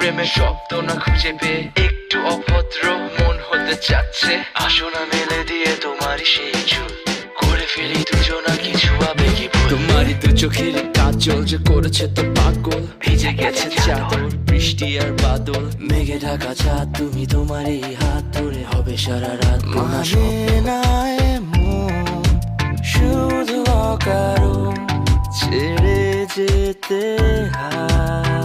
প্রেমের শব্দ না খুঁজে পেয়ে একটু অভদ্র মন হতে চাচ্ছে। আসো না মেলে দিয়ে তোমারই সেই চুল, করে ফেলি দুজনা কিছু আবেগী ভুল। তোমারই দু চোখের কাজল যে করেছে তো পাগল, ভিজে গেছে চাদর বৃষ্টি আর বাদল, মেঘে ঢাকা চাঁদ তুমি তোমারই হাত ধরে হবে সারা রাত। মানে না এমন শুধু অকারণ ছেড়ে যেতে হয়।